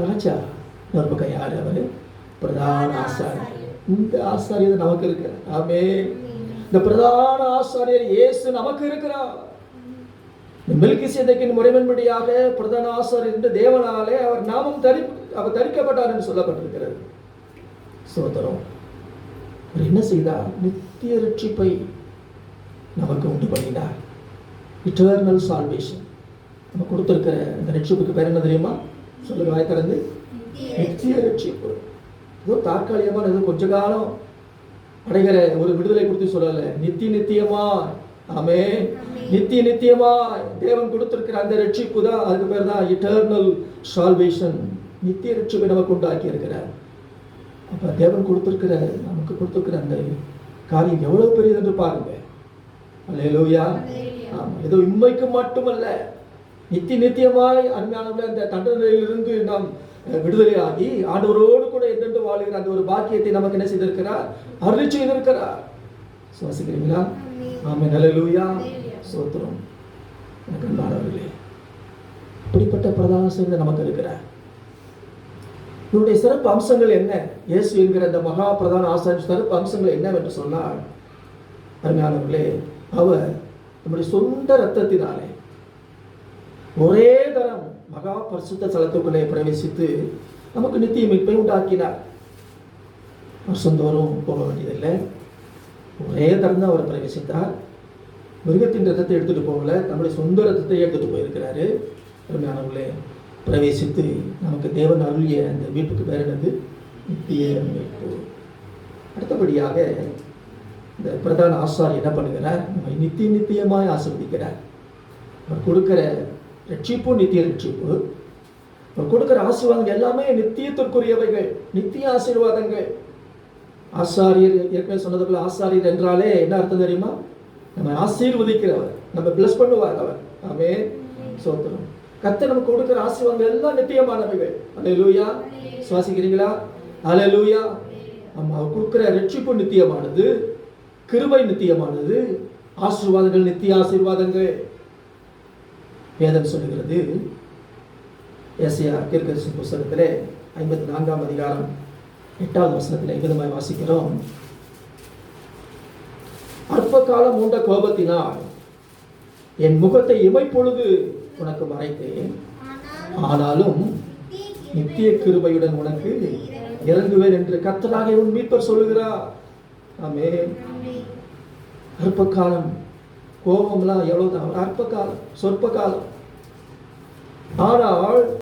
ராஜா. இன்னொரு பக்கம் யார் அவர்? பிரதான ஆசாரியர். இந்த ஆசாரியர் நமக்கு இருக்கிறார். ஆமே. இந்த பிரதான ஆசாரியர் இயேசு நமக்கு இருக்கிறார். மெல்கிசேதேக்கின் முறைமைப்படியாக பிரதான ஆசாரியர் என்று தேவனாலே அவர் நாமம் அவர் தரிக்கப்பட்டார் என்று சொல்லப்பட்டிருக்கிறது. சோதரம் அவர் என்ன செய்தார்? நித்திய ரட்சிப்பை நமக்கு உண்டு பண்ணினார். இட்டர்னல் சால்வேஷன் நம்ம கொடுத்திருக்கிற இந்த ரட்சிப்புக்கு பேர் என்ன தெரியுமா? சொல்லுங்க, வாய் திறந்து. நித்திய ரட்சிப்பு. ஏதோ தற்காலிகமான ஏதோ கொஞ்ச காலம் அடைகிற ஒரு விடுதலை குறித்து சொல்லல. நித்தியமாய். ஆமே. நித்தியமாய் தேவன் கொடுத்திருக்கிற அந்த ரட்சிப்பு தான், அதுக்கு பேர் தான் இட்டர்னல் சால்வேஷன். நித்திய ரட்சிப்பை நமக்கு உண்டாக்கி இருக்கிறார். அப்ப தேவன் கொடுத்திருக்கிற நமக்கு கொடுத்திருக்கிற அந்த காரியம் எவ்வளவு பெரியது என்று பாருங்க. அல்லேலூயா. ஆமா, ஏதோ இம்மைக்கு மட்டுமல்ல, நித்தியமாய் அருமையானவர்களே அந்த தண்டனையிலிருந்து நாம் விடுதலையாகி ஆண்டவரோடு கூட என்றென்று வாழுகிற அந்த ஒரு பாக்கியத்தை நமக்கு என்ன செய்திருக்கிறார்? அருளி செய்திருக்கிறார். சுவாசிக்கிறீங்களா? ஆமென். அல்லேலூயா. ஸ்தோத்திரம். எனக்கு அன்பானவர்களே, இப்படிப்பட்ட பிரதான ஆசாரியர் நமக்கு இருக்கிறார். இவருடைய சிறப்பு அம்சங்கள் என்ன? இயேசு என்கிற அந்த மகா பிரதான ஆசாரியர் சிறப்பு அம்சங்கள் என்னவென்று சொன்னால், அருமையானவர்களே, அவர் நம்முடைய சொந்த இரத்தத்தினாலே ஒரே தரம் மகா பரிசுத்த ஸ்தலத்துக்குள்ளே பிரவேசித்து நமக்கு நித்திய மீட்பை உண்டாக்கினார். வருஷந்தோறும் போக வேண்டியதில்லை. ஒரே தரம் தான் அவர் பிரவேசித்தார். மிருகத்தின் ரத்தத்தை எடுத்துட்டு போகல, நம்முடைய சொந்த ரத்தத்தை எடுத்துட்டு போயிருக்கிறாரு. அருமையானவர்களே, பிரவேசித்து நமக்கு தேவன் அருளிய அந்த மீட்புக்கு பேர் என்னது? நித்திய மீட்பு. அடுத்தபடியாக இந்த பிரதான ஆசாரியர் என்ன பண்ணுகிறார்? நம்மை நித்தியமாய் ஆசீர்வதிக்கிறார். அவர் கொடுக்கிற ரட்சிப்பு நித்திய ரட்சிப்பு. அவர் கொடுக்கிற ஆசீர்வாதங்கள் எல்லாமே நித்தியத்திற்குரியவைகள், நித்திய ஆசீர்வாதங்கள். ஆசாரியர் ஏற்கனவே சொன்னது போல, ஆசாரியர் என்றாலே என்ன அர்த்தம் தெரியுமா? நம்ம ஆசீர்வதிக்கிறவர், நம்ம பிளஸ் பண்ணுவார் அவர். ஆமென். சோத்திரம். கர்த்தர் நமக்கு கொடுக்கிற ஆசீர்வாதங்கள் எல்லாம் நித்தியமானவைகள். அல்லேலூயா. சுவாசிக்கிறீங்களா? அல்லேலூயா. ஆமா, அவர் கொடுக்கிற ரட்சிப்பு நித்தியமானது, கிருபை நித்தியமானது, ஆசீர்வாதங்கள் நித்திய ஆசீர்வாதங்கள். வேதம் சொல்லுகிறது, ஏசாயா தீர்க்கதரிசி புத்தகத்திலே 54ஆம் அதிகாரம் 8வது வசனத்தில் விதமாய் வாசிக்கிறோம். அற்ப காலம் உண்ட கோபத்தினால் என் முகத்தை இமைப்பொழுது உனக்கு மறைத்தேன், ஆனாலும் நித்திய கிருபையுடன் உனக்கு இறங்குவேன் என்று கர்த்தராகிய உன் மீட்பர் சொல்லுகிறார். ஆமென். அற்ப காலம், கோபம்லாம் எவ்வளவுதான், அற்ப காலம், சொற்ப காலம். ஆனால்